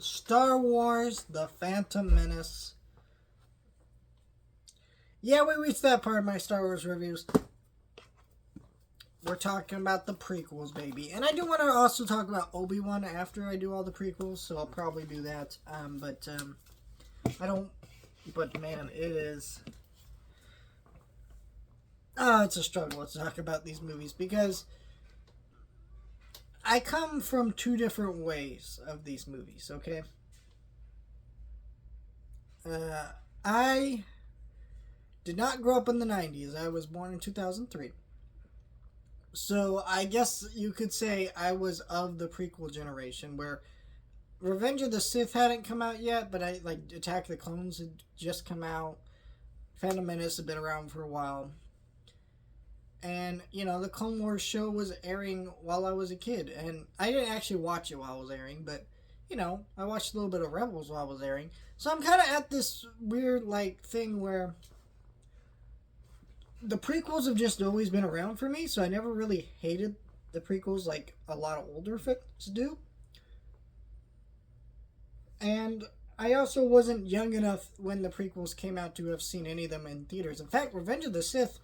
Star Wars The Phantom Menace. Yeah, we reached that part of my Star Wars reviews. We're talking about the prequels, baby. And I do want to also talk about Obi-Wan after I do all the prequels, so I'll probably do that. But I don't... But, man, it is... Oh, it's a struggle to talk about these movies because I come from two different ways of these movies, okay? I did not grow up in the 90s. I was born in 2003. So I guess you could say I was of the prequel generation where Revenge of the Sith hadn't come out yet, but Attack of the Clones had just come out. Phantom Menace had been around for a while. And, the Clone Wars show was airing while I was a kid. And I didn't actually watch it while it was airing, but, I watched a little bit of Rebels while it was airing. So I'm kind of at this weird, thing where the prequels have just always been around for me, so I never really hated the prequels like a lot of older fans do. And I also wasn't young enough when the prequels came out to have seen any of them in theaters. In fact, Revenge of the Sith,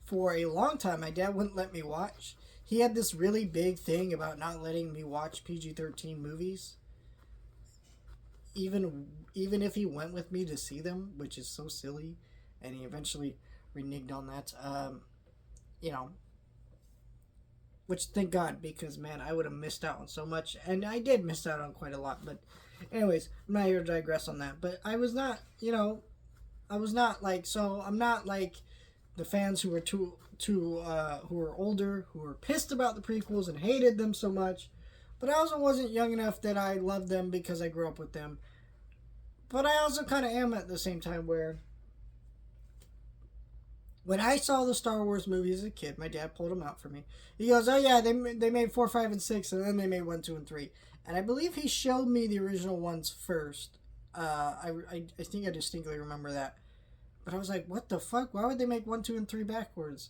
for a long time, my dad wouldn't let me watch. He had this really big thing about not letting me watch PG-13 movies. Even if he went with me to see them, which is so silly. And he eventually reneged on that. Which, thank God, because, man, I would have missed out on so much. And I did miss out on quite a lot. But, anyways, I'm not here to digress on that. But I was not, so I'm not like the fans who were who were older, who were pissed about the prequels and hated them so much. But I also wasn't young enough that I loved them because I grew up with them. But I also kind of am at the same time where when I saw the Star Wars movies as a kid, my dad pulled them out for me. He goes, "Oh yeah, they made 4, 5, and 6, and then they made 1, 2, and 3." And I believe he showed me the original ones first. I think I distinctly remember that. But I was like, what the fuck? Why would they make 1, 2, and 3 backwards?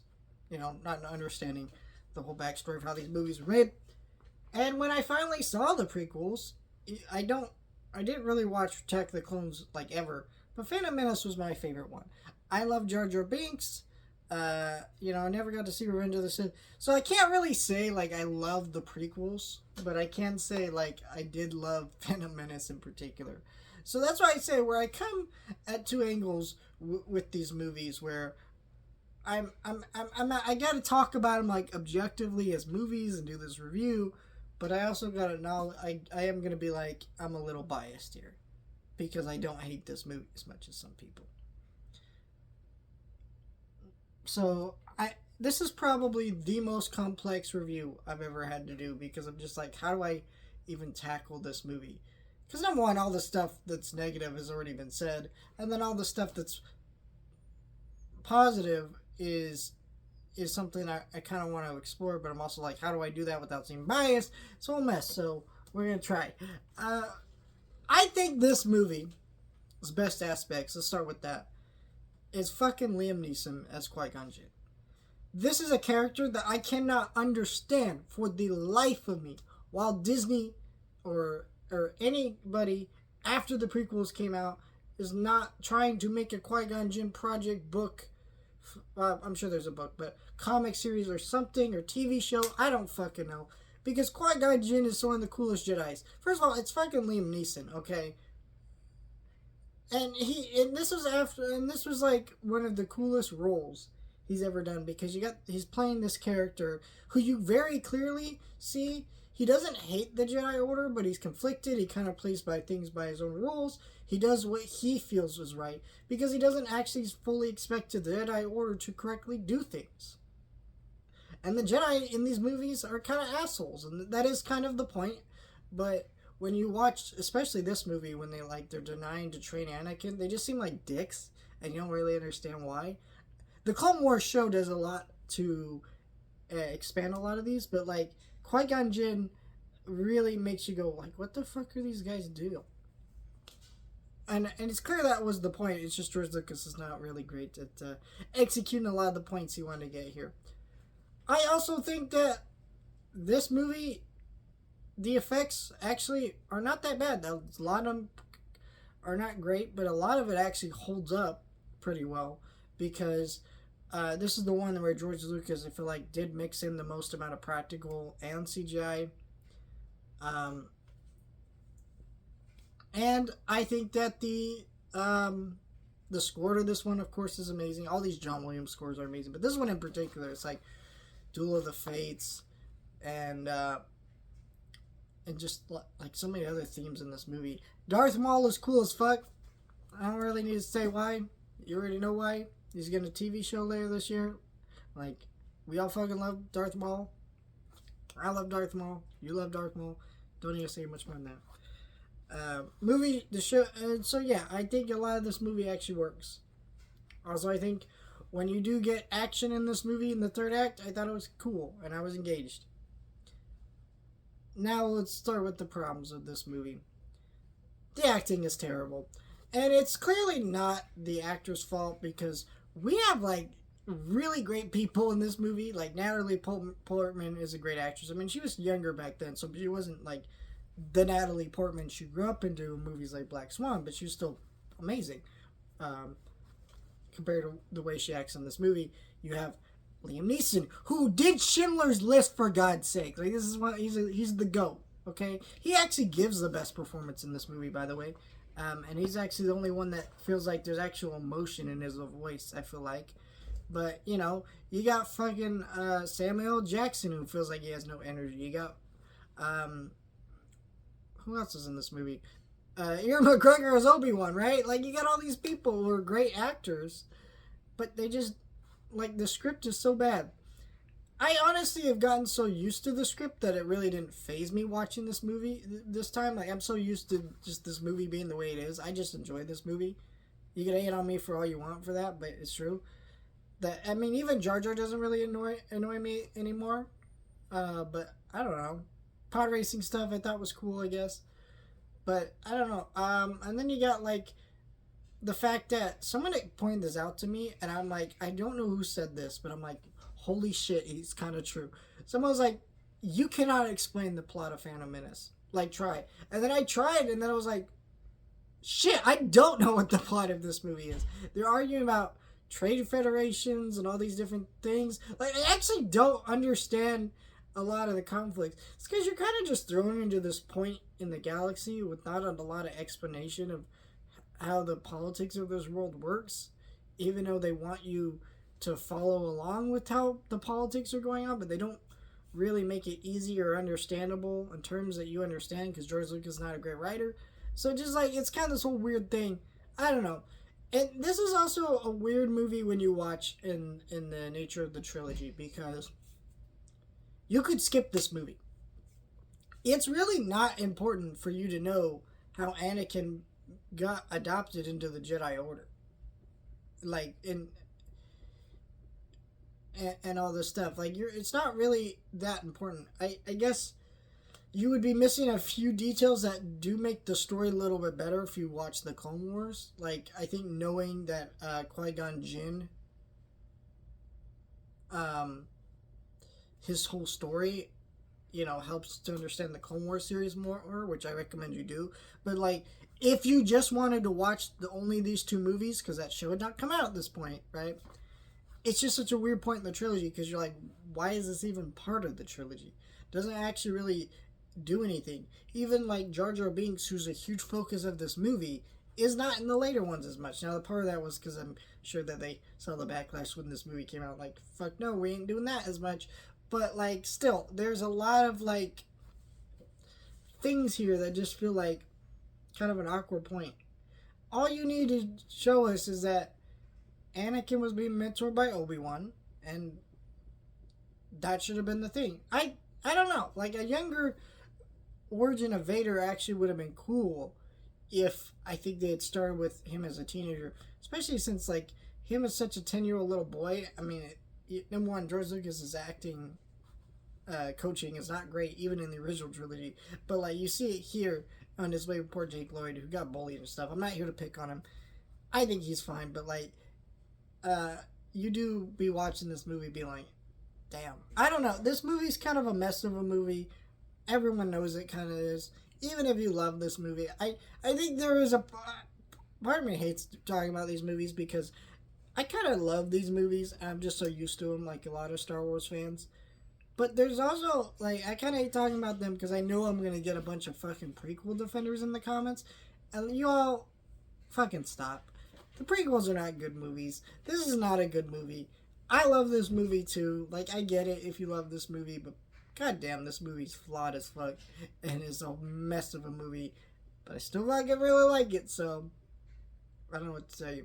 Not understanding the whole backstory of how these movies were made. And when I finally saw the prequels, I didn't really watch Attack of the Clones ever. But Phantom Menace was my favorite one. I love Jar Jar Binks. I never got to see Revenge of the Sith. So I can't really say, I love the prequels. But I can say, I did love Phantom Menace in particular. So that's why I say where I come at two angles with these movies where I got to talk about them, objectively as movies and do this review. But I also got to know, I am going to be I'm a little biased here. Because I don't hate this movie as much as some people. So, this is probably the most complex review I've ever had to do because I'm just how do I even tackle this movie? Because number one, all the stuff that's negative has already been said, and then all the stuff that's positive is something I kind of want to explore, but I'm also how do I do that without seeming biased? It's a whole mess, so we're going to try. I think this movie's best aspects, let's start with that, is fucking Liam Neeson as Qui-Gon Jinn. This is a character that I cannot understand for the life of me. While Disney or anybody after the prequels came out is not trying to make a Qui-Gon Jinn project book. I'm sure there's a book, but comic series or something or TV show. I don't fucking know. Because Qui-Gon Jinn is one of the coolest Jedis. First of all, it's fucking Liam Neeson, okay? And this was one of the coolest roles he's ever done because he's playing this character who you very clearly see he doesn't hate the Jedi Order, but he's conflicted. He kind of plays by his own rules. He does what he feels is right because he doesn't actually fully expect the Jedi Order to correctly do things. And the Jedi in these movies are kind of assholes, and that is kind of the point. But when you watch, especially this movie, when they're denying to train Anakin, they just seem like dicks, and you don't really understand why. The Clone Wars show does a lot to expand a lot of these, but Qui-Gon Jinn really makes you go what the fuck are these guys doing? And it's clear that was the point. It's just George Lucas is not really great at executing a lot of the points he wanted to get here. I also think that this movie the effects actually are not that bad. A lot of them are not great, but a lot of it actually holds up pretty well because this is the one where George Lucas, I feel like, did mix in the most amount of practical and CGI. Um, and I think that the score to this one, of course, is amazing. All these John Williams scores are amazing, but this one in particular, it's like Duel of the Fates, and just like so many other themes in this movie. Darth Maul is cool as fuck. I don't really need to say why. You already know why. He's getting a TV show later this year. Like, we all fucking love Darth Maul. I love Darth Maul. You love Darth Maul. Don't need to say much more than that. Movie, the show, and so yeah, I think a lot of this movie actually works. Also, I think when you do get action in this movie in the third act, I thought it was cool, and I was engaged. Now let's start with the problems of this movie. The acting is terrible. And it's clearly not the actor's fault because we have, like, really great people in this movie. Like, Natalie Portman is a great actress. I mean, she was younger back then, so she wasn't, like, the Natalie Portman she grew up into in movies like Black Swan, but she was still amazing. Compared to the way she acts in this movie, you have Liam Neeson, who did Schindler's List, for God's sake. Like, this is what he's the GOAT, okay? He actually gives the best performance in this movie, by the way. And he's actually the only one that feels like there's actual emotion in his voice, I feel like. But, you know, you got fucking Samuel L. Jackson, who feels like he has no energy. You got, who else is in this movie? Ian McGregor as Obi-Wan, right? Like, you got all these people who are great actors, but they just, like, the script is so bad. I honestly have gotten so used to the script that it really didn't faze me watching this movie this time. Like, I'm so used to just this movie being the way it is. I just enjoy this movie. You can hate on me for all you want for that, but it's true. That, I mean, even Jar Jar doesn't really annoy me anymore. But I don't know. Pod racing stuff I thought was cool, I guess. But I don't know. And then you got, like, the fact that someone pointed this out to me, and I'm like, I don't know who said this, but I'm like, holy shit, it's kind of true. Someone was like, you cannot explain the plot of Phantom Menace. Like, try. And then I tried, and then I was like, shit, I don't know what the plot of this movie is. They're arguing about trade federations and all these different things. Like, I actually don't understand a lot of the conflicts. It's because you're kind of just thrown into this point in the galaxy with not a lot of explanation of how the politics of this world works, even though they want you to follow along with how the politics are going on, but they don't really make it easy or understandable in terms that you understand because George Lucas is not a great writer. So just like, it's kind of this whole weird thing. I don't know. And this is also a weird movie when you watch in the nature of the trilogy because you could skip this movie. It's really not important for you to know how Anakin got adopted into the Jedi Order. Like, and all this stuff. Like, it's not really that important. I guess you would be missing a few details that do make the story a little bit better if you watch the Clone Wars. Like, I think knowing that Qui-Gon Jinn, his whole story, you know, helps to understand the Clone Wars series more, which I recommend you do. But, like, if you just wanted to watch only these two movies, because that show had not come out at this point, right? It's just such a weird point in the trilogy because you're like, why is this even part of the trilogy? Doesn't actually really do anything. Even like Jar Jar Binks, who's a huge focus of this movie, is not in the later ones as much. Now, the part of that was because I'm sure that they saw the backlash when this movie came out. Like, fuck no, we ain't doing that as much. But, like, still, there's a lot of, like, things here that just feel like kind of an awkward point. All you need to show us is that Anakin was being mentored by Obi-Wan, and that should have been the thing. I don't know. Like, a younger origin of Vader actually would have been cool if I think they had started with him as a teenager. Especially since, like, him as such a 10-year-old little boy, I mean, number one, George Lucas' acting coaching is not great, even in the original trilogy. But, like, you see it here on his way with poor Jake Lloyd, who got bullied and stuff. I'm not here to pick on him. I think he's fine, but, like, you do be watching this movie being like, damn. I don't know. This movie's kind of a mess of a movie. everyone knows it kind of is. Even if you love this movie, I think there is a part of me hates talking about these movies because I kind of love these movies. I'm just so used to them, like a lot of Star Wars fans. But there's also, like, I kind of hate talking about them because I know I'm going to get a bunch of fucking prequel defenders in the comments. And you all fucking stop. The prequels are not good movies. This is not a good movie. I love this movie too. Like, I get it if you love this movie, but goddamn, this movie's flawed as fuck and is a mess of a movie. But I still fucking really like it, so I don't know what to say.